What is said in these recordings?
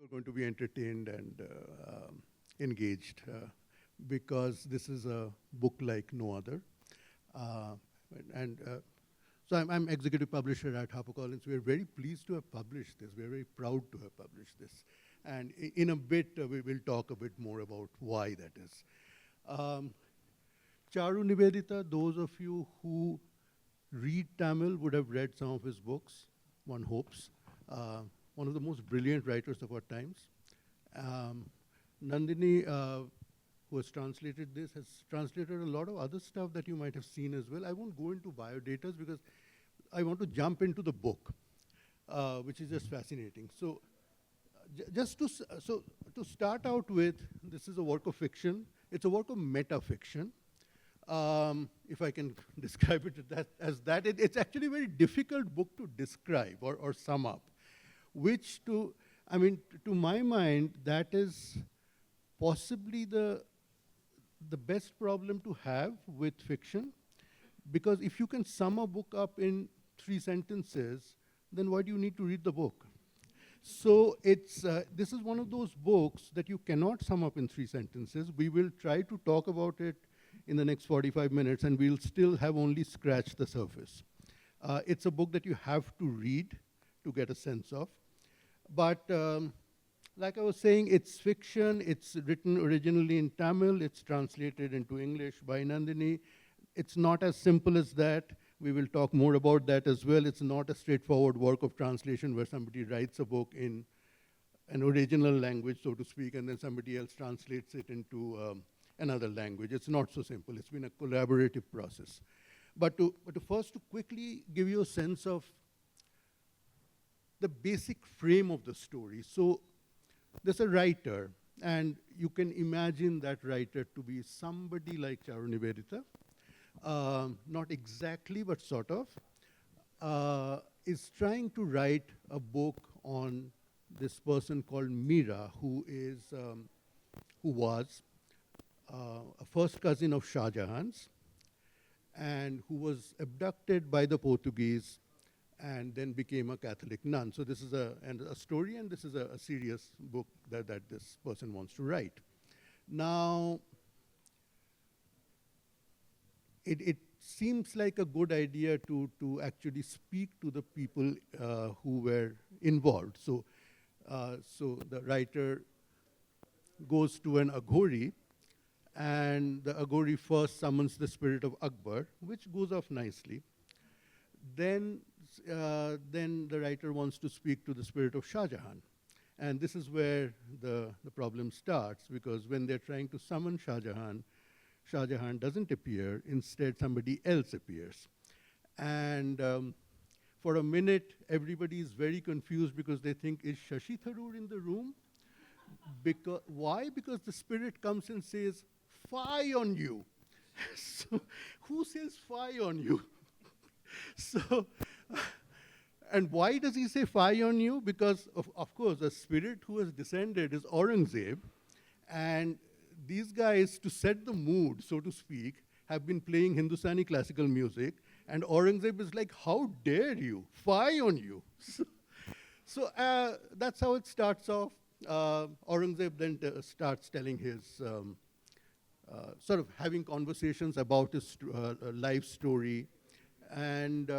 are going to be entertained and engaged because this is a book like no other. Uh, and so I'm executive publisher at HarperCollins. We're very pleased to have published this. We're very proud to have published this. And in a bit, we will talk a bit more about why that is. Charu Nivedita, those of you who read Tamil would have read some of his books, one hopes. One of the most brilliant writers of our times. Nandini, who has translated this, has translated a lot of other stuff that you might have seen as well. I won't go into biodatas because I want to jump into the book, which is just fascinating. So, to start out with, this is a work of fiction. It's a work of metafiction. If I can describe it as that, it's actually a very difficult book to describe or sum up, which to my mind, that is possibly the best problem to have with fiction, because if you can sum a book up in 3 sentences, then why do you need to read the book? So this is one of those books that you cannot sum up in 3 sentences. We will try to talk about it in the next 45 minutes, and we'll still have only scratched the surface. It's a book that you have to read to get a sense of. But like I was saying, it's fiction. It's written originally in Tamil. It's translated into English by Nandini. It's not as simple as that. We will talk more about that as well. It's not a straightforward work of translation where somebody writes a book in an original language, so to speak, and then somebody else translates it into another language. It's not so simple. It's been a collaborative process. But to quickly give you a sense of the basic frame of the story. So there's a writer, and you can imagine that writer to be somebody like Charu Nivedita, not exactly, but sort of, is trying to write a book on this person called Mira, who was a first cousin of Shah Jahan's, and who was abducted by the Portuguese and then became a Catholic nun. So this is a story, and this is a serious book that this person wants to write. Now, it seems like a good idea to actually speak to the people who were involved. So the writer goes to an Aghori, and the Aghori first summons the spirit of Akbar, which goes off nicely. Then the writer wants to speak to the spirit of Shah Jahan. And this is where the problem starts, because when they're trying to summon Shah Jahan doesn't appear. Instead, somebody else appears. And for a minute, everybody is very confused because they think, is Shashi Tharoor in the room? Why? Because the spirit comes and says, "Fie on you." So who says "fie on you"? So, and why does he say "fie on you"? Because, of course, the spirit who has descended is Aurangzeb, and these guys, to set the mood, so to speak, have been playing Hindustani classical music, and Aurangzeb is like, "How dare you? Fie on you." So that's how it starts off. Aurangzeb then starts telling his, sort of having conversations about his life story, and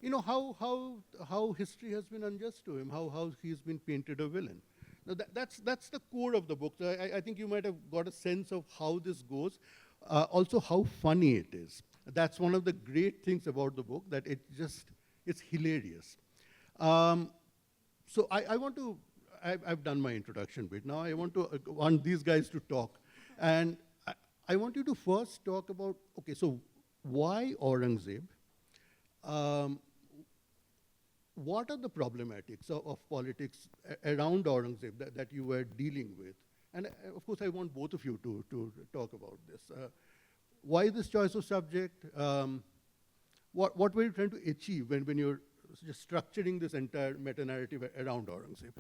you know how history has been unjust to him, how he's been painted a villain. Now that's the core of the book. So I think you might have got a sense of how this goes. Also how funny it is. That's one of the great things about the book, that it's hilarious. So I've done my introduction bit. Now I want these guys to talk. And I want you to first talk about, okay, so why Aurangzeb? What are the problematics of politics around Aurangzeb that you were dealing with? And of course, I want both of you to talk about this. Why this choice of subject? What were you trying to achieve when you're just structuring this entire meta-narrative around Aurangzeb?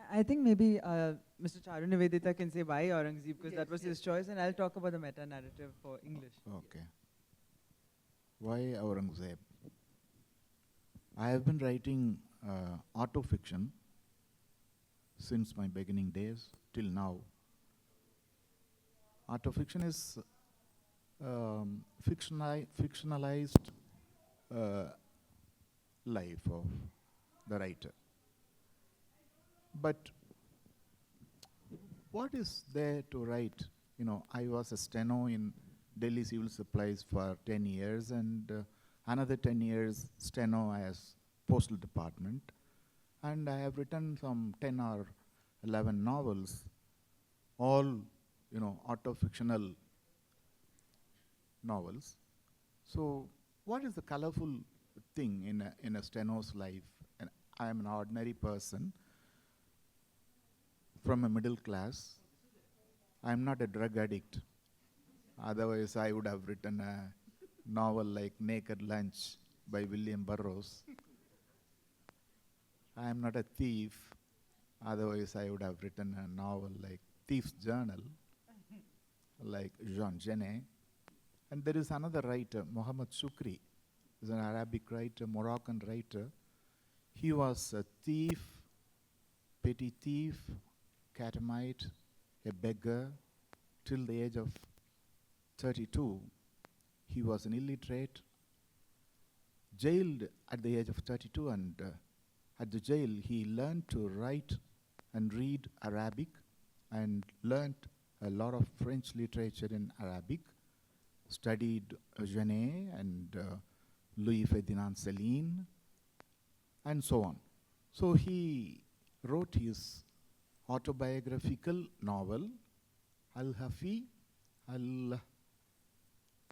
I think maybe Mr. Charu Nivedita can say why Aurangzeb, because that was his choice, and I'll talk about the meta-narrative for English. Okay. Why Aurangzeb? I have been writing autofiction since my beginning days till now. Autofiction is fictionalized uh, life of the writer. But what is there to write? You know, I was a steno in Delhi Civil Supplies for 10 years and another 10 years steno as Postal Department. And I have written some 10 or 11 novels, all, you know, autofictional novels. So what is the colorful thing in a steno's life? And I am an ordinary person from a middle class. I am not a drug addict. Otherwise, I would have written a novel like Naked Lunch by William Burroughs. I am not a thief. Otherwise, I would have written a novel like Thief's Journal, like Jean Genet. And there is another writer, Mohammed Shukri, is an Arabic writer, Moroccan writer. He was a thief, petty thief, catamite, a beggar, till the age of 32. He was an illiterate, jailed at the age of 32, and at the jail he learned to write and read Arabic and learned a lot of French literature in Arabic, studied Genet and Louis Ferdinand Céline, and so on. So he wrote his autobiographical novel, Al-Hafi,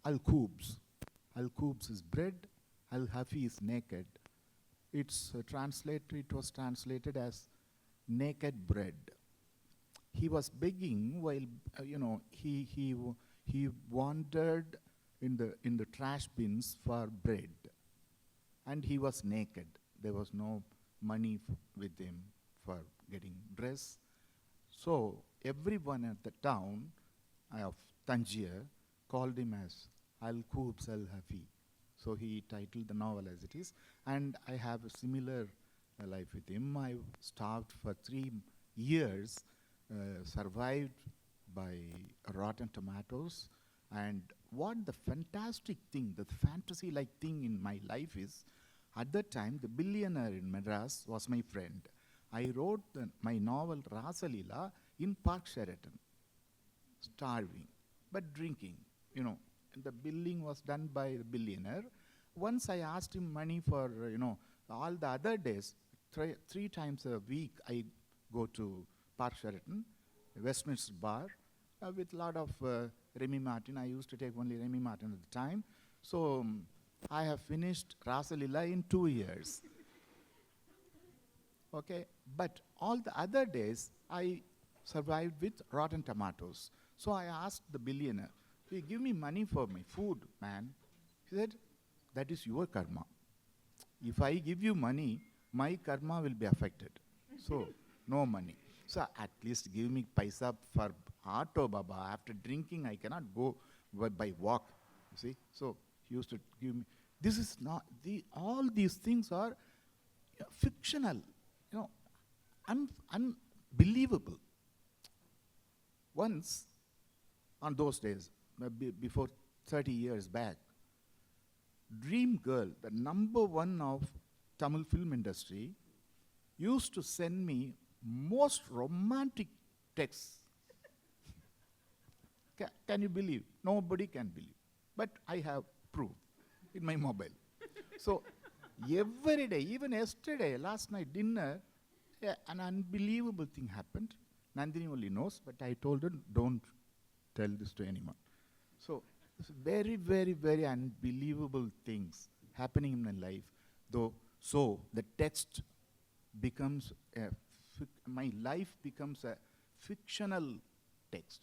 Al-Khubz. Al-Khubz is bread, Al-Hafi is naked. It was translated as naked bread. He was begging while, he wandered in the trash bins for bread. And he was naked. There was no money with him for getting dress. So everyone at the town of Tangier called him as Al-Khubz Al-Hafi. So he titled the novel as it is. And I have a similar life with him. I starved for 3 years, survived by rotten tomatoes. And what the fantastic thing, the fantasy-like thing in my life is, at that time, the billionaire in Madras was my friend. I wrote my novel Rasalila in Park Sheraton, starving, but drinking, and the billing was done by the billionaire. Once I asked him money for, all the other days, 3 times a week, I go to Park Sheraton, Westminster Bar, with a lot of Remy Martin. I used to take only Remy Martin at the time. So I have finished Rasalila in 2 years. Okay, but all the other days, I survived with rotten tomatoes. So I asked the billionaire, "Hey, give me money for my food, man." He said, "That is your karma. If I give you money, my karma will be affected. So, no money. So at least give me paisa for auto, Baba. After drinking, I cannot go by walk." You see? So he used to give me. This is not, all these things are fictional, unbelievable. Once, on those days, before 30 years back, Dream Girl, the #1 of Tamil film industry, used to send me most romantic texts. Can you believe? Nobody can believe. But I have proof in my mobile. So every day, even yesterday, last night, dinner, an unbelievable thing happened. Nandini only knows, but I told her, don't tell this to anyone. So it's very, very, very unbelievable things happening in my life. So the text becomes, my life becomes a fictional text.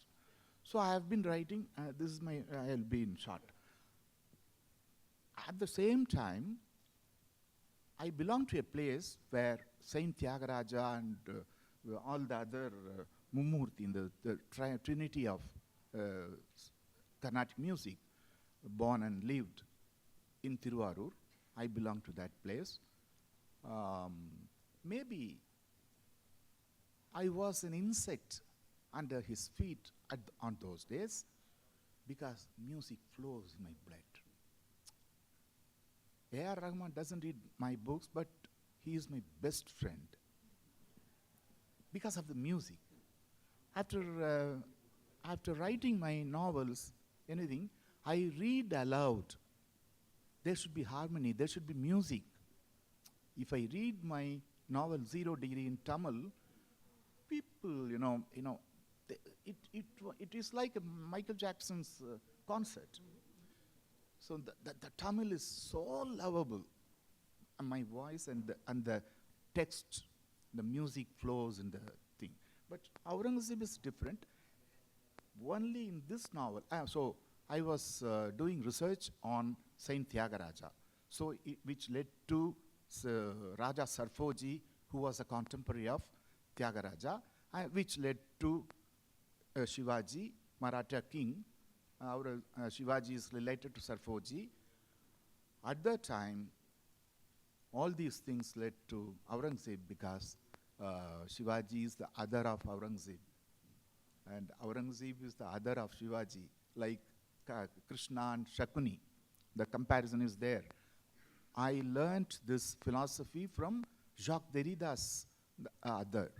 So I have been writing, I'll be in short. At the same time, I belong to a place where Saint Tyagaraja and all the other Mummurti, in the trinity of Carnatic music, born and lived. in Tiruvarur. I belong to that place. Maybe I was an insect under his feet on those days, because music flows in my blood. A.R. Rahman doesn't read my books, but he is my best friend because of the music. After writing my novels, anything, I read aloud. There should be harmony, there should be music. If I read my novel 0 Degree in Tamil, people, it is like a Michael Jackson's concert. So the Tamil is so lovable. And my voice and the text, the music flows in the thing. But Aurangzeb is different. Only in this novel, so I was doing research on Saint Tyagaraja, so which led to Raja Sarfoji, who was a contemporary of Tyagaraja, which led to Shivaji, Maratha king. Shivaji is related to Sarfoji. At that time, all these things led to Aurangzeb, because Shivaji is the other of Aurangzeb, and Aurangzeb is the other of Shivaji, like Krishna and Shakuni. The comparison is there. I learnt this philosophy from Jacques Derrida's The Other.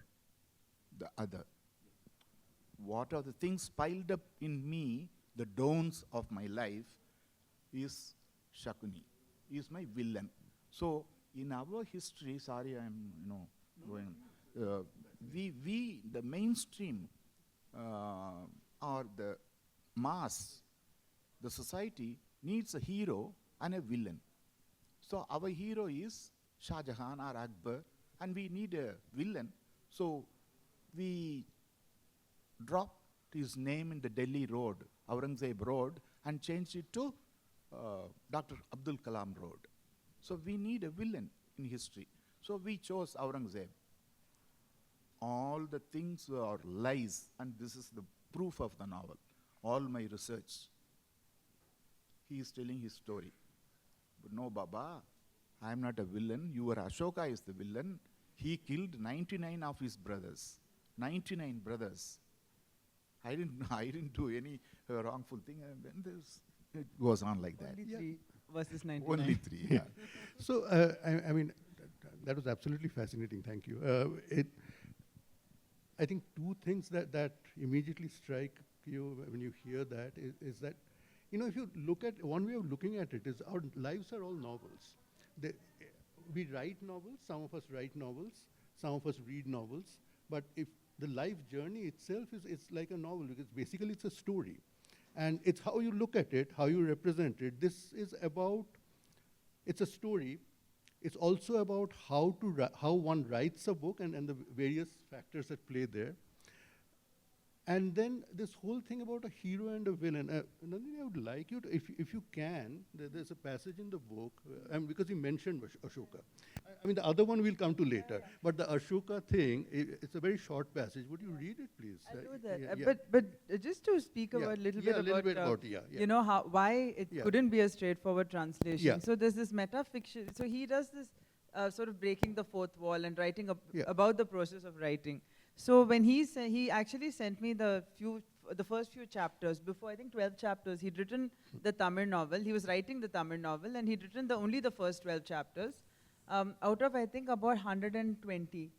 What are the things piled up in me, the dawns of my life, is Shakuni, is my villain. So in our history, sorry, I'm going. We the mainstream or the mass, the society needs a hero and a villain. So our hero is Shah Jahan or Akbar, and we need a villain. So we dropped his name in the Delhi road, Aurangzeb Road, and changed it to Dr. Abdul Kalam Road. So we need a villain in history. So we chose Aurangzeb. All the things are lies, and this is the proof of the novel. All my research. He is telling his story. But no, Baba, I am not a villain. Your Ashoka is the villain. He killed 99 of his brothers. 99 brothers. I didn't do any wrongful thing. And then it goes on like that. Only 3 versus 99. Only 3, yeah. So, I mean, that was absolutely fascinating. Thank you. I think 2 things that immediately strike you when you hear that is that, if you look at, one way of looking at it is our lives are all novels. We write novels, some of us write novels, some of us read novels, but if the life journey itself it's like a novel, because basically it's a story. And it's how you look at it, how you represent it. This is about, it's a story. It's also about how one writes a book and the various factors that play there. And then this whole thing about a hero and a villain. Nandini, I would like you to, if you can, there's a passage in the book, because you mentioned Ashoka. I mean, the other one we'll come to later. Yeah. But the Ashoka thing, it's a very short passage. Would you read it, please? I'll do that. But just to speak about a little bit about why it couldn't be a straightforward translation. Yeah. So there's this metafiction. So he does this sort of breaking the fourth wall and writing about the process of writing. So when he actually sent me the first few chapters, before I think 12 chapters, he'd written the Tamil novel. He was writing the Tamil novel, and he'd written only the first 12 chapters, out of I think about 120,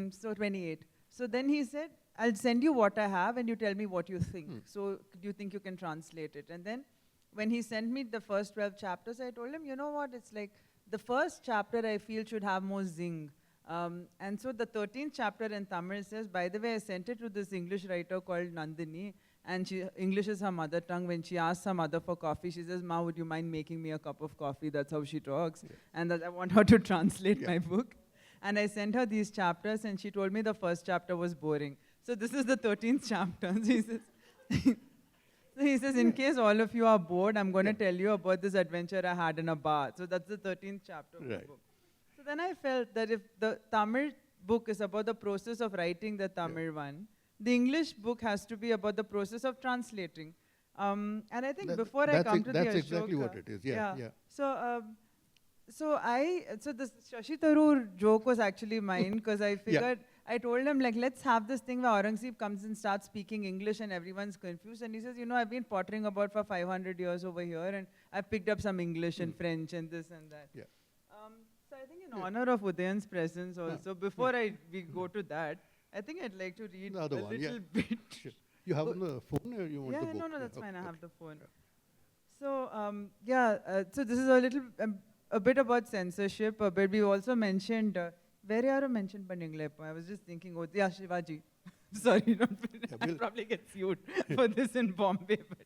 so 28. So then he said, I'll send you what I have, and you tell me what you think. So do you think you can translate it? And then when he sent me the first 12 chapters, I told him, you know what, it's like the first chapter I feel should have more zing. And so the 13th chapter in Tamil says, by the way, I sent it to this English writer called Nandini, and English is her mother tongue. When she asks her mother for coffee, she says, Ma, would you mind making me a cup of coffee? That's how she talks. Yeah. And I want her to translate my book. And I sent her these chapters, and she told me the first chapter was boring. So this is the 13th chapter. So he says, in case all of you are bored, I'm going to tell you about this adventure I had in a bar. So that's the 13th chapter of the book. So then I felt that if the Tamil book is about the process of writing the Tamil one, the English book has to be about the process of translating. And I think before I come to the Ashoka... That's exactly what it is, yeah. So this Shashi Tharoor joke was actually mine, because I figured, I told him, like, let's have this thing where Aurangzeb comes and starts speaking English and everyone's confused. And he says, I've been pottering about for 500 years over here, and I've picked up some English and French and this and that. Yeah. So I think in honor of Udayan's presence also, before we go to that, I think I'd like to read a little bit. Sure. You have the phone, or you want the book? No, that's fine. I have the phone. So, so this is a little, a bit about censorship, but we also mentioned, where you mentioned Paninglepo. I was just thinking, Shivaji. Sorry, I'll probably get sued for this in Bombay, but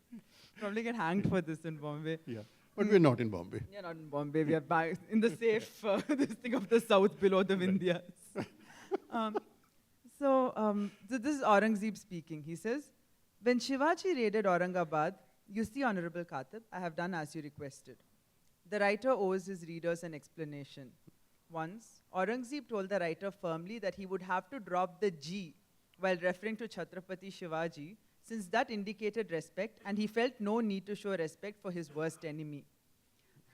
probably get hanged for this in Bombay. Yeah, but we're not in Bombay. Yeah, not in Bombay. We are back in the safe, this thing of the south below the Vindhyas. So this is Aurangzeb speaking. He says, when Shivaji raided Aurangabad, you see, Honorable Katib, I have done as you requested. The writer owes his readers an explanation. Once, Aurangzeb told the writer firmly that he would have to drop the G while referring to Chhatrapati Shivaji, since that indicated respect, and he felt no need to show respect for his worst enemy.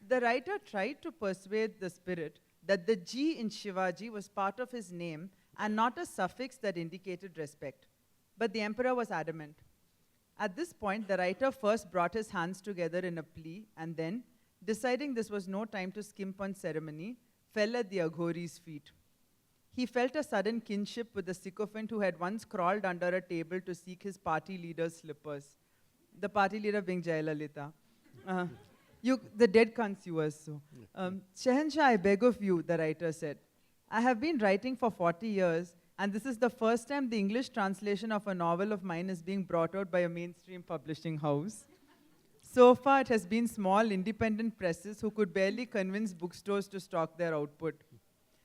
The writer tried to persuade the spirit that the G in Shivaji was part of his name and not a suffix that indicated respect. But the emperor was adamant. At this point, the writer first brought his hands together in a plea, and then, deciding this was no time to skimp on ceremony, fell at the Aghori's feet. He felt a sudden kinship with the sycophant who had once crawled under a table to seek his party leader's slippers. The party leader being Jayalalitha. The dead can't sue us, so. Shahanshah, I beg of you, the writer said. I have been writing for 40 years, and this is the first time the English translation of a novel of mine is being brought out by a mainstream publishing house. So far, it has been small, independent presses who could barely convince bookstores to stock their output.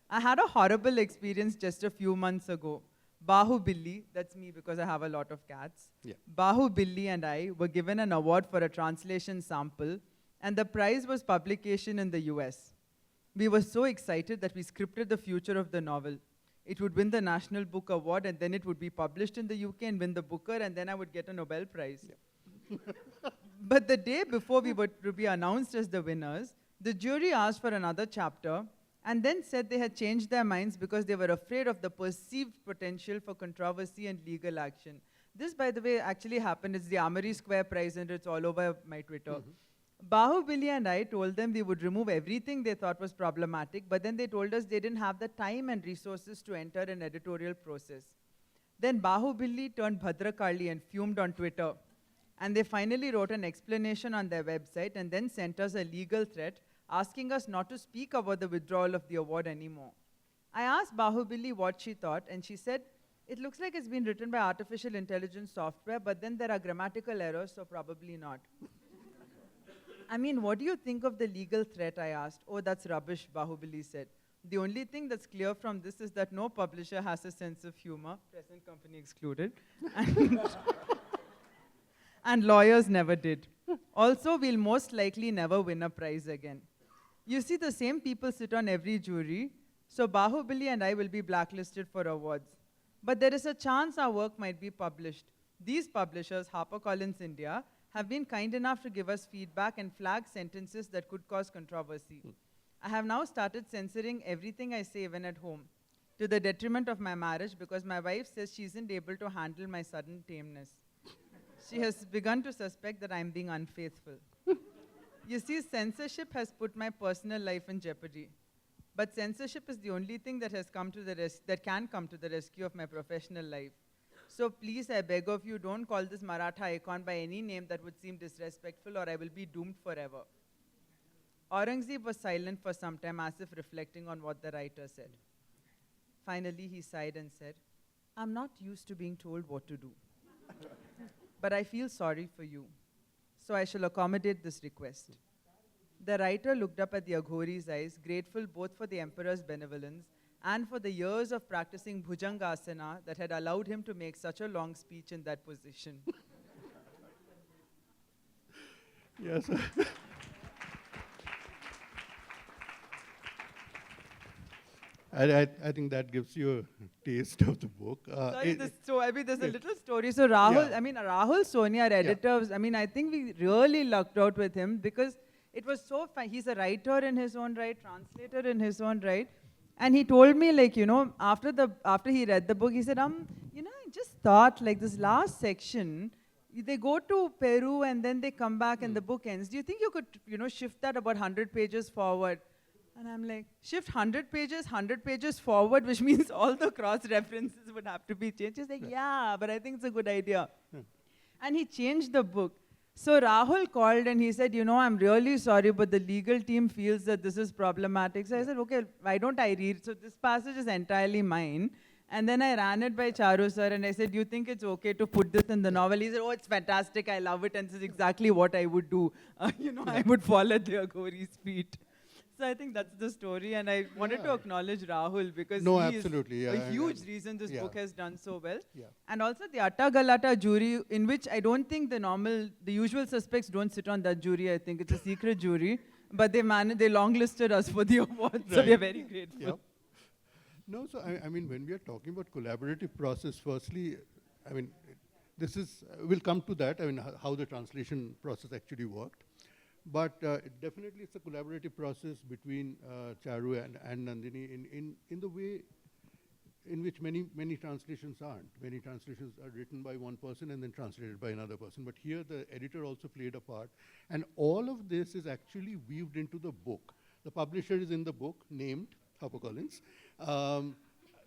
I had a horrible experience just a few months ago. Bahubali, that's me because I have a lot of cats. Yeah. Bahubali and I were given an award for a translation sample, and the prize was publication in the US. We were so excited that we scripted the future of the novel. It would win the National Book Award, and then it would be published in the UK and win the Booker, and then I would get a Nobel Prize. Yeah. But the day before we were to be announced as the winners, the jury asked for another chapter, and then said they had changed their minds because they were afraid of the perceived potential for controversy and legal action. This, by the way, actually happened. It's the Amari Square Prize, and it's all over my Twitter. Bahubali and I told them we would remove everything they thought was problematic, but then they told us they didn't have the time and resources to enter an editorial process. Then Bahubali turned Bhadrakali and fumed on Twitter. And they finally wrote an explanation on their website and then sent us a legal threat asking us not to speak about the withdrawal of the award anymore. I asked Bahubali what she thought, and she said, it looks like it's been written by artificial intelligence software, but then there are grammatical errors, so probably not. I mean, what do you think of the legal threat, I asked. Oh, that's rubbish, Bahubali said. The only thing that's clear from this is that no publisher has a sense of humor, present company excluded, and lawyers never did. Also, we'll most likely never win a prize again. You see, the same people sit on every jury, so Bahubali and I will be blacklisted for awards. But there is a chance our work might be published. These publishers, HarperCollins India, have been kind enough to give us feedback and flag sentences that could cause controversy. I have now started censoring everything I say even at home, to the detriment of my marriage, because my wife says she isn't able to handle my sudden tameness. She has begun to suspect that I'm being unfaithful. You see, censorship has put my personal life in jeopardy. But censorship is the only thing that has come to that can come to the rescue of my professional life. So please, I beg of you, don't call this Maratha icon by any name that would seem disrespectful, or I will be doomed forever. Aurangzeb was silent for some time, as if reflecting on what the writer said. Finally, he sighed and said, I'm not used to being told what to do. But I feel sorry for you, so I shall accommodate this request. The writer looked up at the Aghori's eyes, grateful both for the emperor's benevolence and for the years of practicing Bhujangasana that had allowed him to make such a long speech in that position. Yes. I think that gives you a taste of the book. Sorry, there's a little story. So Rahul, Rahul Soni, our editor, I think we really lucked out with him because it was so fun. He's a writer in his own right, translator in his own right. And he told me, like, after he read the book, he said, I just thought, like, this last section, they go to Peru and then they come back and the book ends. Do you think you could, shift that about 100 pages forward? And I'm like, shift 100 pages forward, which means all the cross-references would have to be changed. He's like, yeah, but I think it's a good idea. And he changed the book. So Rahul called and he said, I'm really sorry, but the legal team feels that this is problematic. So I said, okay, why don't I read? So this passage is entirely mine. And then I ran it by Charu sir and I said, do you think it's okay to put this in the novel? He said, oh, it's fantastic. I love it. And this is exactly what I would do. I would fall at their Gauri's feet. So I think that's the story, and I wanted to acknowledge Rahul because he is a huge reason this book has done so well. And also the Atta Galata jury, in which I don't think the usual suspects don't sit on that jury. I think it's a secret jury, but they longlisted us for the award, so we are very grateful. No, so I mean, when we are talking about collaborative process, firstly, I mean, this is, we'll come to that, I mean, how the translation process actually worked. But definitely it's a collaborative process between Charu and Nandini in the way in which many translations aren't. Many translations are written by one person and then translated by another person. But here the editor also played a part. And all of this is actually weaved into the book. The publisher is in the book, named HarperCollins.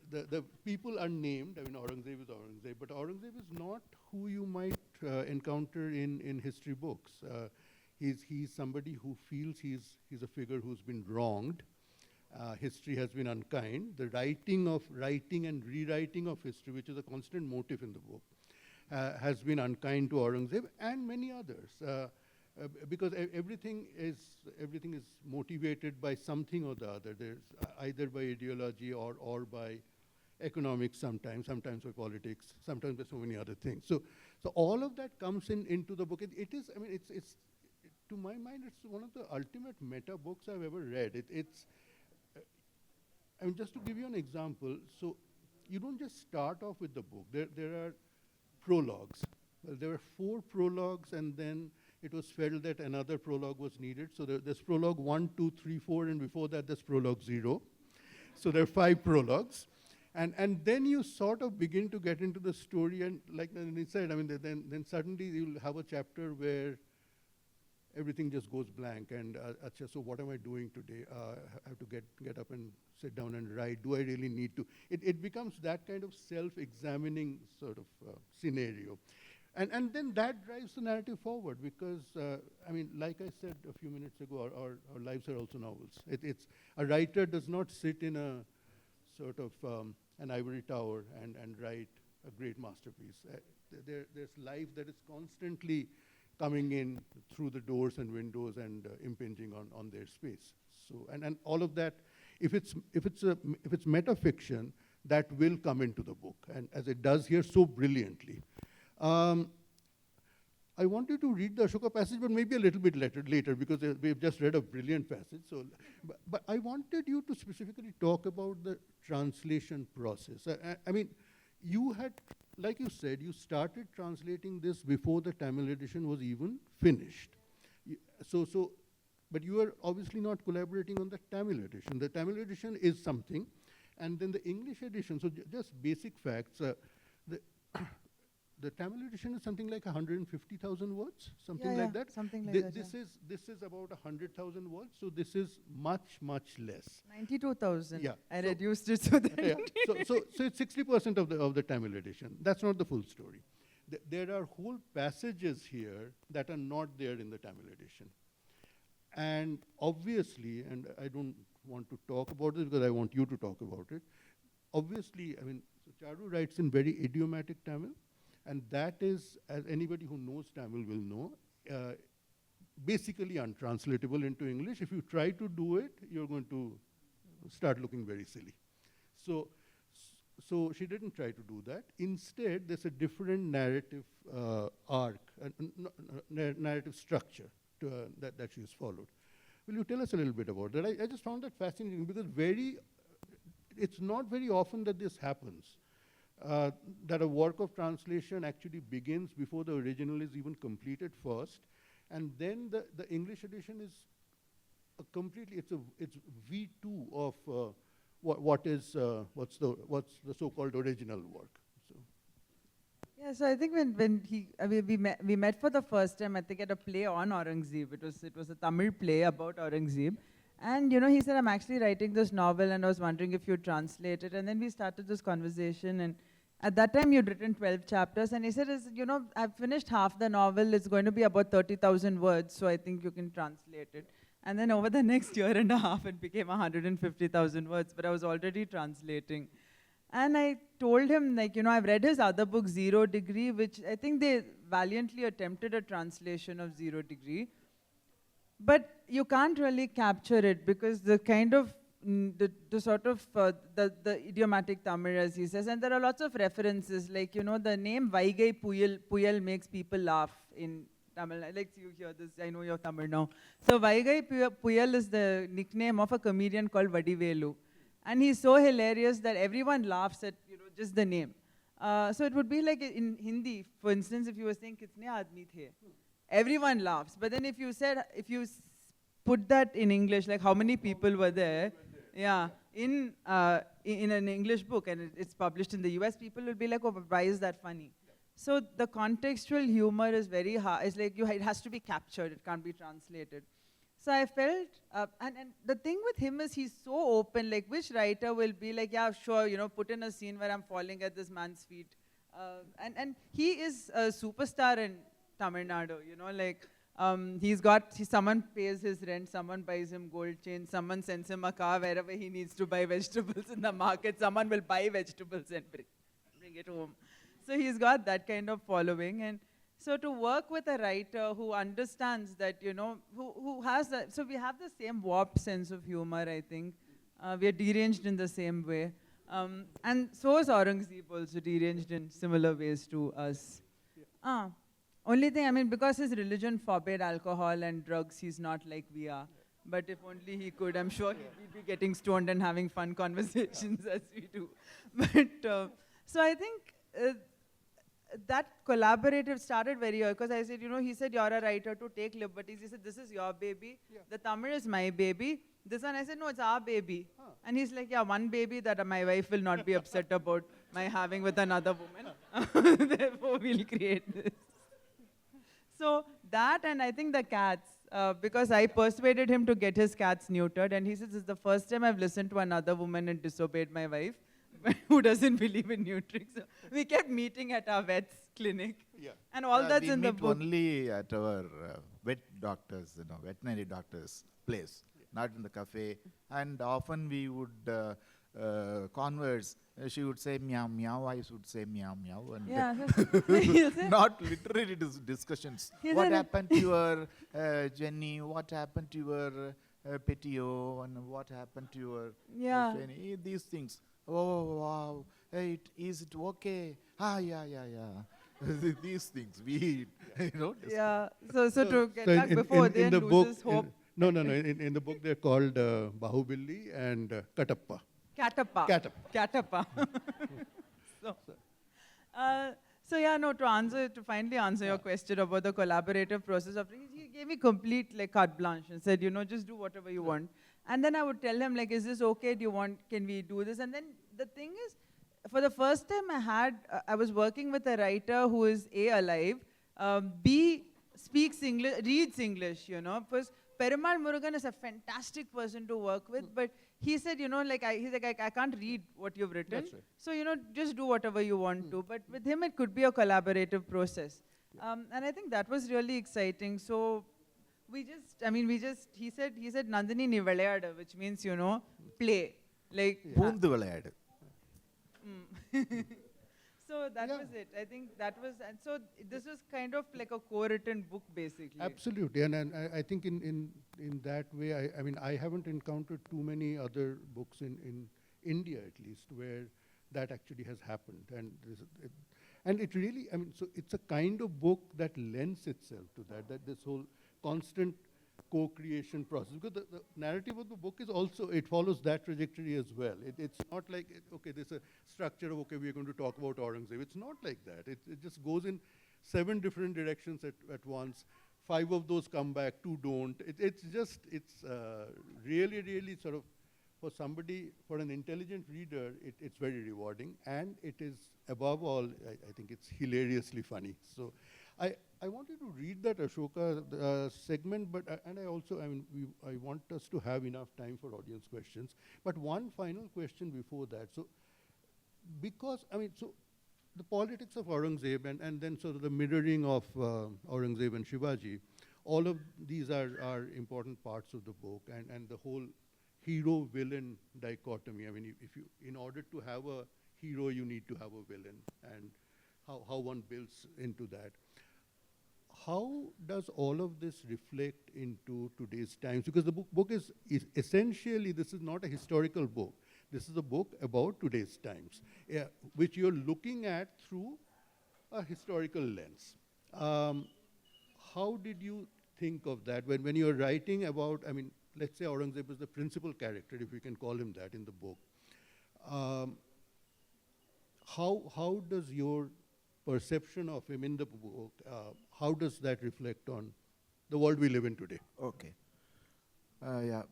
The people are named. I mean, Aurangzeb is Aurangzeb. But Aurangzeb is not who you might encounter in history books. He's somebody who feels he's a figure who's been wronged. History has been unkind. The writing and rewriting of history, which is a constant motif in the book, has been unkind to Aurangzeb and many others, because everything is motivated by something or the other. There's either by ideology or by economics sometimes by politics, sometimes by so many other things. So all of that comes into the book. It is, I mean, it's to my mind, it's one of the ultimate meta books I've ever read. I mean, just to give you an example, so you don't just start off with the book. There are prologues. Well, there were 4 prologues, and then it was felt that another prologue was needed. So there's prologue 1, 2, 3, 4, and before that there's prologue 0. So there are 5 prologues. And then you sort of begin to get into the story, and like Nandini said, I mean, then suddenly you'll have a chapter where everything just goes blank, and so what am I doing today? I have to get up and sit down and write. Do I really need to? It becomes that kind of self-examining sort of scenario. And then that drives the narrative forward because, I mean, like I said a few minutes ago, our lives are also novels. It's a writer does not sit in a sort of an ivory tower and write a great masterpiece. There's life that is constantly coming in through the doors and windows and impinging on their space. So and all of that, if it's metafiction, that will come into the book, and as it does here so brilliantly. I want you to read the Ashoka passage, but maybe a little bit later because we've just read a brilliant passage. So, but I wanted you to specifically talk about the translation process. I mean, you had, like you said, you started translating this before the Tamil edition was even finished. But you are obviously not collaborating on the Tamil edition. The Tamil edition is something, and then the English edition. So just basic facts. The Tamil edition is something like 150,000 words, something like that. Something like that. This is about 100,000 words, so this is much less. 92,000. Yeah. I reduced it so that. So it's 60% of the Tamil edition. That's not the full story. There are whole passages here that are not there in the Tamil edition. And obviously, and I don't want to talk about this because I want you to talk about it. Obviously, I mean, so Charu writes in very idiomatic Tamil. And that is, as anybody who knows Tamil will know, basically untranslatable into English. If you try to do it, you're going to start looking very silly. So she didn't try to do that. Instead, there's a different narrative arc, narrative structure that she's followed. Will you tell us a little bit about that? I just found that fascinating because it's not very often that this happens, that a work of translation actually begins before the original is even completed first, and then the English edition is it's V2 of what's the so-called original work. So. Yeah, so I think we met for the first time, I think at a play on Aurangzeb. It was a Tamil play about Aurangzeb. And he said, I'm actually writing this novel and I was wondering if you'd translate it. And then we started this conversation, and at that time you'd written 12 chapters, and he said, I've finished half the novel, it's going to be about 30,000 words, so I think you can translate it. And then over the next year and a half, it became 150,000 words, but I was already translating. And I told him, I've read his other book, 0 Degree, which I think they valiantly attempted a translation of 0 Degree. But you can't really capture it because the kind of, the idiomatic Tamil, as he says, and there are lots of references, like, the name Vaigai Puyal makes people laugh in Tamil. Like, you hear this, I know you're Tamil now. So Vaigai Puyal is the nickname of a comedian called Vadivelu. And he's so hilarious that everyone laughs at, just the name. So it would be like in Hindi, for instance, if you were saying, Kitne aadmi the? Everyone laughs. But then if you put that in English, like how many people were there, yeah, in an English book, and it's published in the US, people will be like, oh, why is that funny? So the contextual humor is very hard. It's like it has to be captured. It can't be translated. So I felt, and the thing with him is he's so open. Like, which writer will be like, yeah, sure, put in a scene where I'm falling at this man's feet. And he is a superstar in Tamil Nadu, someone pays his rent, someone buys him gold chain, someone sends him a car wherever he needs to buy vegetables in the market, someone will buy vegetables and bring it home. So he's got that kind of following. And so to work with a writer who understands that, who has that, so we have the same warped sense of humor, I think. We are deranged in the same way. And so is Aurangzeb also deranged in similar ways to us. Only thing, because his religion forbade alcohol and drugs, he's not like we are. But if only he could, I'm sure he'd be getting stoned and having fun conversations as we do. But, so I think that collaborative started very early, because I said, he said, you're a writer to take liberties. He said, this is your baby. Yeah. The Tamil is my baby. This one, I said, no, it's our baby. Huh. And he's like, yeah, one baby that my wife will not be upset about my having with another woman. Therefore, we'll create this. So that, and I think the cats, because I persuaded him to get his cats neutered, and he says, this is the first time I've listened to another woman and disobeyed my wife, who doesn't believe in neutering. So we kept meeting at our vet's clinic, and all that's in the book. We meet only at our vet doctors, veterinary doctors' place, not in the cafe. And often we would converse. She would say meow meow, I should say meow meow, and not literally discussions. What happened to your Jenny? What happened to your Petio? And what happened to your Jenny? These things. Oh wow! Hey, is it okay? Yeah. These things we Yeah. So to get back before then loses hope. No. In the book they're called Bahubilli and Katappa. Katappa. To finally answer your question about the collaborative process of, he gave me complete carte blanche and said, just do whatever you want. And then I would tell him, is this okay? Can we do this? And then the thing is, for the first time I was working with a writer who is A, alive, B, speaks English, reads English, because Perumal Murugan is a fantastic person to work with, but he said, I can't read what you've written. Right. So, just do whatever you want to. But with him, it could be a collaborative process. And I think that was really exciting. So he said, Nandini Nivedita, which means, play. Poondu vilayadu. So that was it. I think that was, and so this was kind of like a co-written book, basically. Absolutely, and I think in that way, I haven't encountered too many other books in India, at least, where that actually has happened, and it really, so it's a kind of book that lends itself to that this whole constant co-creation process. Because the narrative of the book is also, it follows that trajectory as well. It's not like, okay, there's a structure of, okay, we're going to talk about Aurangzeb. It's not like that. It just goes in 7 different directions at once. 5 of those come back, 2 don't. It's really, really sort of, for somebody, for an intelligent reader, it's very rewarding. And it is, above all, I think it's hilariously funny. So I wanted to read that Ashoka segment, but and I want us to have enough time for audience questions. But one final question before that. So, because, so the politics of Aurangzeb and then sort of the mirroring of Aurangzeb and Shivaji, all of these are important parts of the book, and the whole hero-villain dichotomy. In order to have a hero, you need to have a villain, and how one builds into that. How does all of this reflect into today's times? Because the book is essentially, this is not a historical book. This is a book about today's times, which you're looking at through a historical lens. How did you think of that when you're writing about, let's say Aurangzeb is the principal character, if we can call him that in the book. How does your perception of him in the book, how does that reflect on the world we live in today? Okay.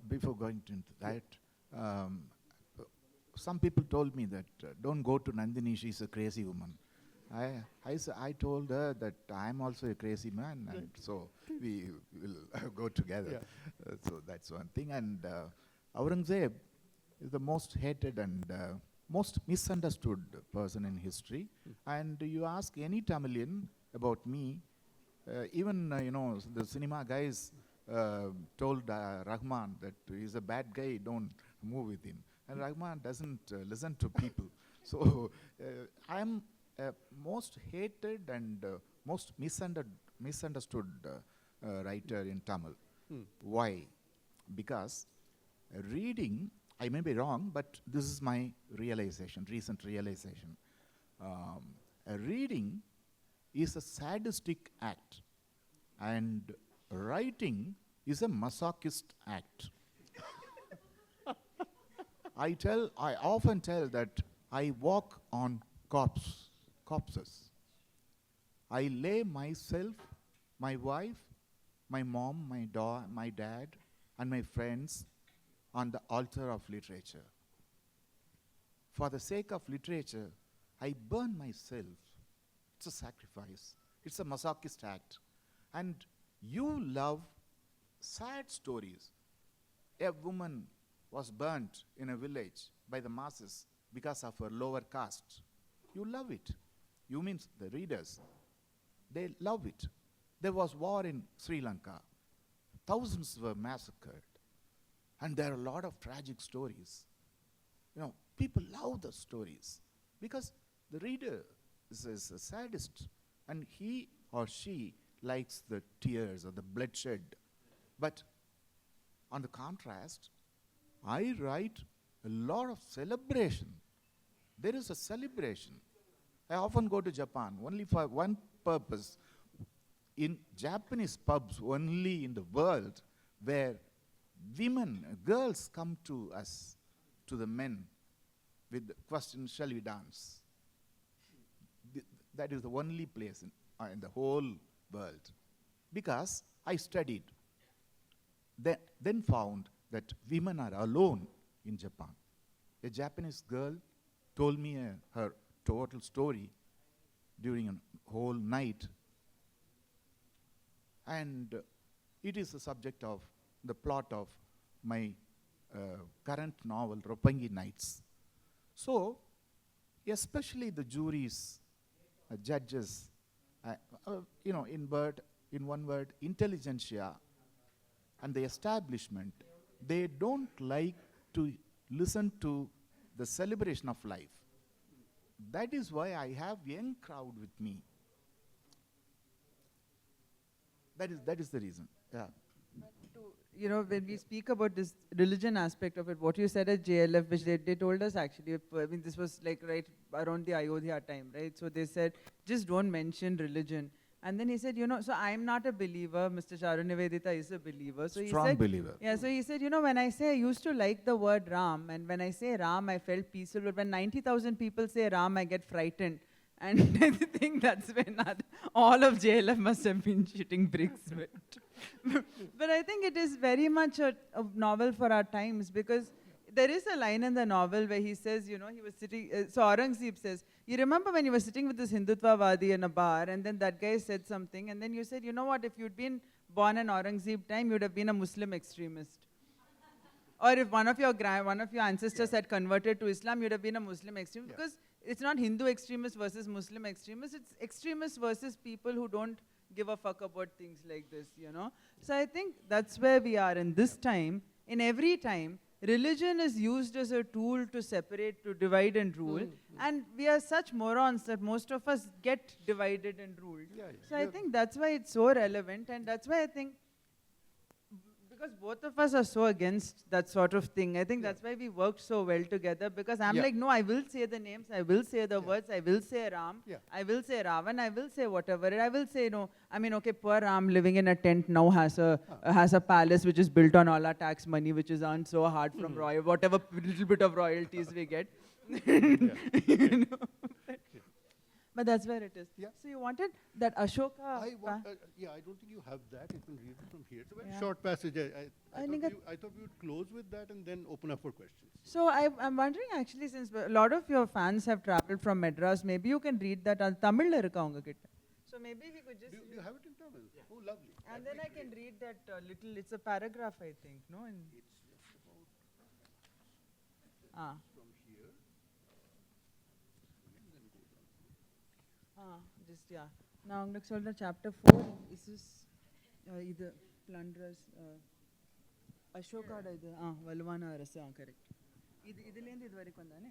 Before going into that, some people told me that don't go to Nandini, she's a crazy woman. I told her that I'm also a crazy man, and so we will go together. Yeah. So that's one thing. And Aurangzeb is the most hated and most misunderstood person in history. And you ask any Tamilian about me, even the cinema guys told Rahman that he's a bad guy, don't move with him. And Rahman doesn't listen to people. So I'm most hated and most misunderstood writer in Tamil. Why? Because reading, I may be wrong, but this is my realization, recent realization. Reading is a sadistic act, and writing is a masochist act. I often tell that I walk on corpses. I lay myself, my wife, my mom, my dad, and my friends on the altar of literature. For the sake of literature, I burn myself. It's a sacrifice. It's a masochist act. And you love sad stories. A woman was burnt in a village by the masses because of her lower caste. You love it. You means the readers. They love it. There was war in Sri Lanka. Thousands were massacred. And there are a lot of tragic stories. People love the stories because the reader is a sadist, and he or she likes the tears or the bloodshed. But on the contrast, I write a lot of celebration. There is a celebration. I often go to Japan only for one purpose. In Japanese pubs only in the world, where girls come to us, to the men, with the question, shall we dance? That is the only place in the whole world. Because I studied, then found that women are alone in Japan. A Japanese girl told me her total story during a whole night. And it is the subject of the plot of my current novel, Roppangi Nights. So, especially the juries, judges, in one word, intelligentsia, and the establishment, they don't like to listen to the celebration of life. That is why I have young crowd with me. That is the reason. Yeah. When we speak about this religion aspect of it, what you said at JLF, which they told us actually, this was like right around the Ayodhya time, right? So they said, just don't mention religion. And then he said, so I'm not a believer, Mr. Charu, Nivedita is a believer. So Strong he said, believer. Yeah, so he said, when I say I used to like the word Ram, and when I say Ram, I felt peaceful, but when 90,000 people say Ram, I get frightened. And I think that's when all of JLF must have been shooting bricks. But I think it is very much a novel for our times, because there is a line in the novel where he says, he was sitting, so Aurangzeb says, you remember when you were sitting with this Hindutva-vadi in a bar, and then that guy said something, and then you said, if you'd been born in Aurangzeb time, you'd have been a Muslim extremist. Or if one of your ancestors had converted to Islam, you'd have been a Muslim extremist. Because it's not Hindu extremists versus Muslim extremists, it's extremists versus people who don't give a fuck about things like this, So I think that's where we are in this time. In every time, religion is used as a tool to separate, to divide and rule. And we are such morons that most of us get divided and ruled. So I think that's why it's so relevant, and that's why I think, because both of us are so against that sort of thing, I think that's why we worked so well together, because I'm like, no, I will say the names, I will say the words, I will say Ram, I will say Ravan, I will say whatever, I will say, okay, poor Ram living in a tent now has a palace which is built on all our tax money, which is earned so hard from whatever little bit of royalties we get. But that's where it is. So you wanted that Ashoka... I don't think you have that. You can read it from here. It's a very short passage. I thought we would close with that and then open up for questions. So I'm wondering, actually, since a lot of your fans have traveled from Madras, maybe you can read that. Tamil la irukka unga kitta. So maybe we could just... Do you have it in Tamil? Yeah. Oh, lovely. And then I can read that little... It's a paragraph, I think, no? It's just about... From here. Now, உங்களுக்கு சொல்ற chapter 4 is இது plunderers அசோகாட இது வலுவான அரசு correct இதுல இருந்து இது வரைக்கும் வந்தானே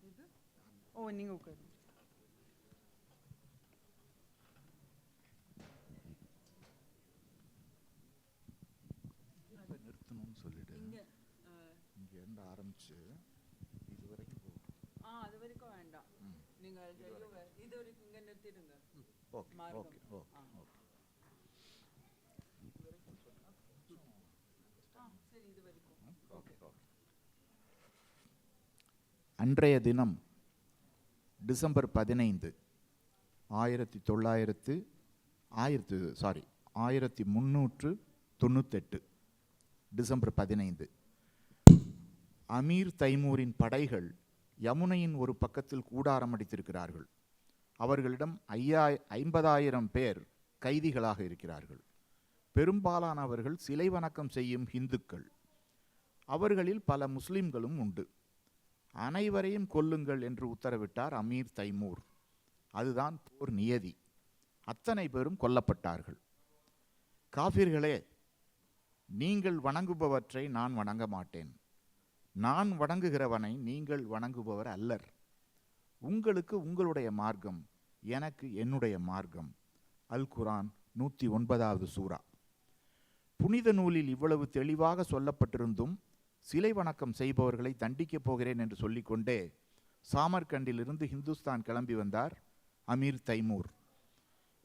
இது நீங்க உட்காருங்க நிறுத்தணும்னு சொல்லிட்டு இங்க இருந்து ஆரம்பிச்சு இது வரைக்கும் அது வரைக்கும் வேண்டாம் நீங்க இது வரைக்கும் இங்க நிறுத்திடுங்க ஓகே ஓகே ஓகே சரி இது வரைக்கும் ஓகே அன்றைய தினம் டிசம்பர் 15 1398 டிசம்பர் 15 அமீர் தைமூரின் படைகள் யமுனையின் ஒரு பக்கத்தில் கூடாரம் அடித்திருக்கிறார்கள். அவர்களிடம் 50,000 பேர் கைதிகளாக இருக்கிறார்கள். பெரும்பாலானவர்கள் சிலை வணக்கம் செய்யும் இந்துக்கள். அவர்களில் பல முஸ்லிம்களும் உண்டு. அனைவரையும் கொல்லுங்கள் என்று உத்தரவிட்டார் அமீர் தைமூர். அதுதான் போர் நியதி. அத்தனை பேரும் கொல்லப்பட்டார்கள். காஃபிர்களே, நீங்கள் வணங்குபவற்றை நான் வணங்க மாட்டேன். நான் வணங்குகிறவனை நீங்கள் வணங்குபவர் அல்லர். உங்களுக்கு உங்களுடைய மார்க்கம், எனக்கு என்னுடைய மார்க்கம். அல் குரான் 109வது சூரா. புனித நூலில் இவ்வளவு தெளிவாக சொல்லப்பட்டிருந்தும் சிலை வணக்கம் செய்பவர்களை தண்டிக்கப் போகிறேன் என்று சொல்லிக்கொண்டே சாமர்கண்டிலிருந்து ஹிந்துஸ்தான் கிளம்பி வந்தார் அமீர் தைமூர்.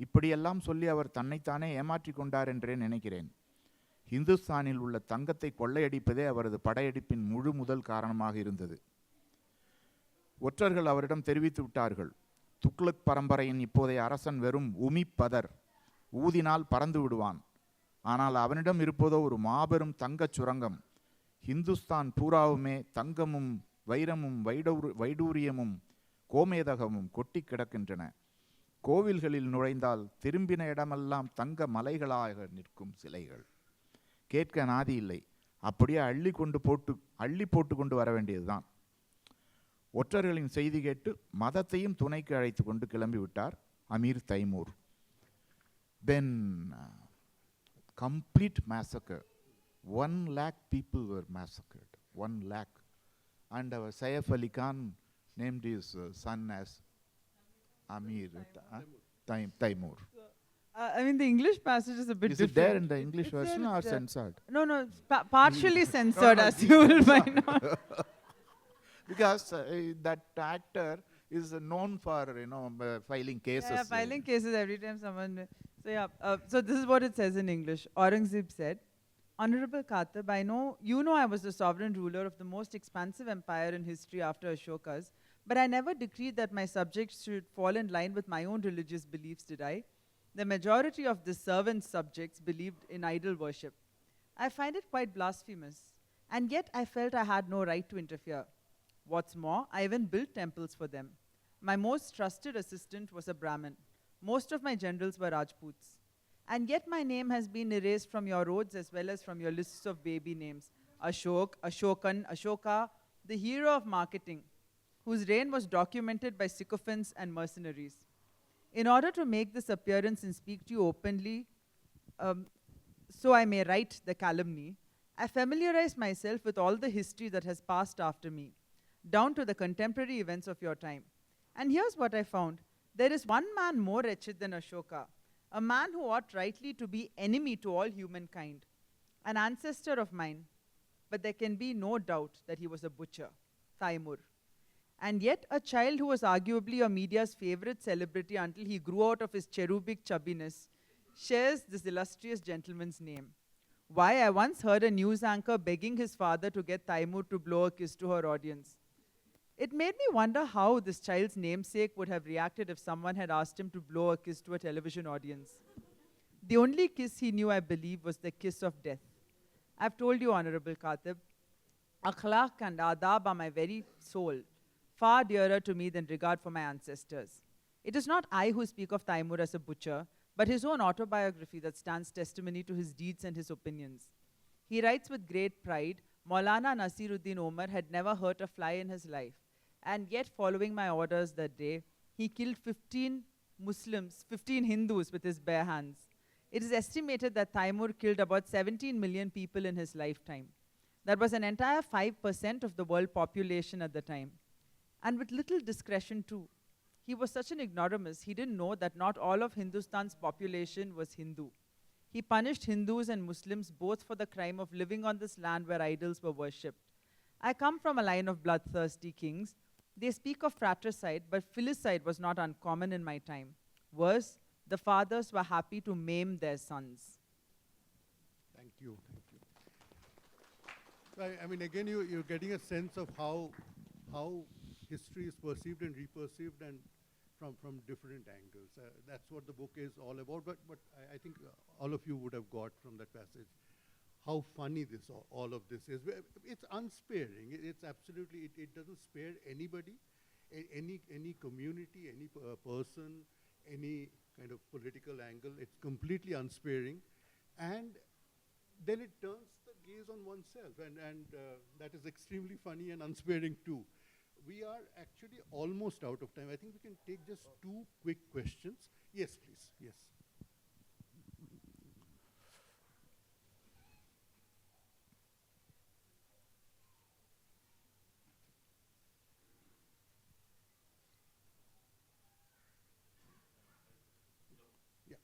இப்படியெல்லாம் சொல்லி அவர் தன்னைத்தானே ஏமாற்றிக் கொண்டார் என்றே நினைக்கிறேன். ஹிந்துஸ்தானில் உள்ள தங்கத்தை கொள்ளையடிப்பதே அவரது படையெடுப்பின் முழு முதல் காரணமாக இருந்தது. ஒற்றர்கள் அவரிடம் தெரிவித்து விட்டார்கள், துக்ளக் பரம்பரையின் இப்போதைய அரசன் வெறும் உமிப்பதர், ஊதினால் பறந்து விடுவான். ஆனால் அவனிடம் இருப்பதோ ஒரு மாபெரும் தங்கச் சுரங்கம். ஹிந்துஸ்தான் பூராவுமே தங்கமும் வைரமும் வைடூரியமும் கோமேதகமும் கொட்டி கிடக்கின்றன. கோவில்களில் நுழைந்தால் திரும்பின இடமெல்லாம் தங்க மலைகளாக நிற்கும் சிலைகள். கேட்க நாதி இல்லை. அப்படியே அள்ளி போட்டு கொண்டு வர வேண்டியதுதான். ஒற்றர்களின் செய்தி கேட்டு மதத்தையும் துணைக்கு அழைத்து கொண்டு கிளம்பிவிட்டார் Amir Timur. Then complete massacre. 1 lakh people were massacred. 1 lakh. And our Saif Ali Khan named his son as Amir Taimur. I mean, the English passage is a bit different. Is it there in the English version or censored? No, it's partially censored, as you will find out. Because that actor is known for, filing cases. Yeah, filing cases every time someone. So this is what it says in English. Aurangzeb said, Honorable Khatib, you know I was the sovereign ruler of the most expansive empire in history after Ashoka's, but I never decreed that my subjects should fall in line with my own religious beliefs, did I? The majority of the servants' subjects believed in idol worship. I find it quite blasphemous, and yet I felt I had no right to interfere. What's more, I even built temples for them. My most trusted assistant was a Brahmin. Most of my generals were Rajputs. And yet my name has been erased from your roads as well as from your lists of baby names. Ashok, Ashokan, Ashoka, the hero of marketing, whose reign was documented by sycophants and mercenaries. In order to make this appearance and speak to you openly, so I may write the calumny, I familiarized myself with all the history that has passed after me, down to the contemporary events of your time. And here's what I found. There is one man more wretched than Ashoka, a man who ought rightly to be enemy to all humankind, an ancestor of mine, but there can be no doubt that he was a butcher, Taimur. And yet a child who was arguably your media's favorite celebrity until he grew out of his cherubic chubbiness shares this illustrious gentleman's name. Why, I once heard a news anchor begging his father to get Taimur to blow a kiss to her audience. It made me wonder how this child's namesake would have reacted if someone had asked him to blow a kiss to a television audience. The only kiss he knew, I believe, was the kiss of death. I've told you, Honorable Khatib, akhlaq and adab are my very soul, far dearer to me than regard for my ancestors. It is not I who speak of Taimur as a butcher, but his own autobiography that stands testimony to his deeds and his opinions. He writes with great pride, Maulana Nasiruddin Omar had never hurt a fly in his life. And yet, following my orders that day, he killed 15 Hindus with his bare hands. It is estimated that Taimur killed about 17 million people in his lifetime. That was an entire 5% of the world population at the time. And with little discretion too. He was such an ignoramus, he didn't know that not all of Hindustan's population was Hindu. He punished Hindus and Muslims both for the crime of living on this land where idols were worshipped. I come from a line of bloodthirsty kings. They speak of fratricide, but filicide was not uncommon in my time. Worse, the fathers were happy to maim their sons. Thank you. I mean, again, you're getting a sense of how history is perceived and reperceived and from different angles. That's what the book is all about, but I think all of you would have got from that passage how funny all of this is. It's unsparing. It's absolutely, it doesn't spare anybody, any community, any person, any kind of political angle. It's completely unsparing. And then it turns the gaze on oneself, and that is extremely funny and unsparing too. We are actually almost out of time. I think we can take just 2 quick questions. Yes, please. Yes.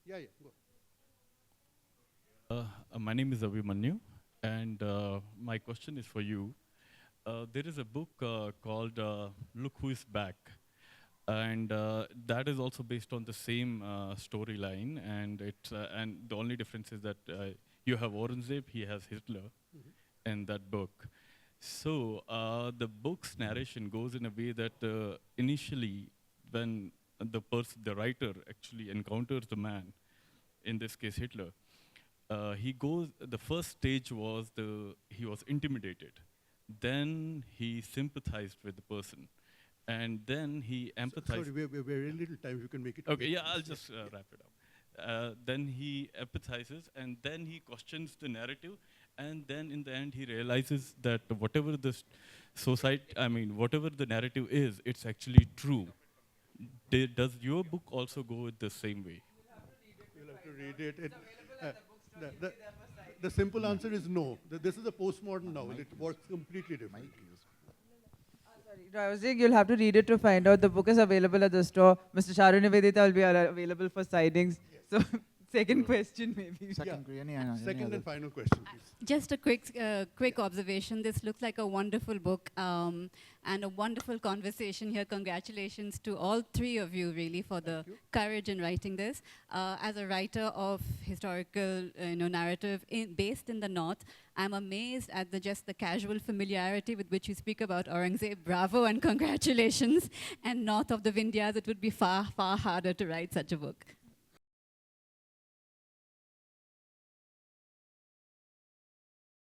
Yeah, go. My name is Abhimanyu, and my question is for you. There is a book called Look Who Is Back, and that is also based on the same storyline, and the only difference is that you have Aurangzeb, he has Hitler in that book. So the book's narration goes in a way that initially when the writer actually encounters the man, in this case Hitler, the first stage was he was intimidated. Then he sympathized with the person, and then he empathized. Sorry, we have very little time. You can make it. Okay, yeah, I'll just wrap it up. Then he empathizes, and then he questions the narrative, and then in the end he realizes that whatever the whatever the narrative is, it's actually true. Does your book also go with the same way? You'll have to read it. The simple answer is no. This is a postmodern novel. It works completely differently. I was saying you'll have to read it to find out. The book is available at the store. Mr. Charu Nivedita will be available for signings. Yes. So second question maybe. Second, second and final question, please. Just a quick observation. This looks like a wonderful book and a wonderful conversation here. Congratulations to all three of you, really, for the courage in writing this. As a writer of historical narrative based in the North, I'm amazed at just the casual familiarity with which you speak about Aurangzeb. Bravo and congratulations. And north of the Vindhyas, it would be far, far harder to write such a book.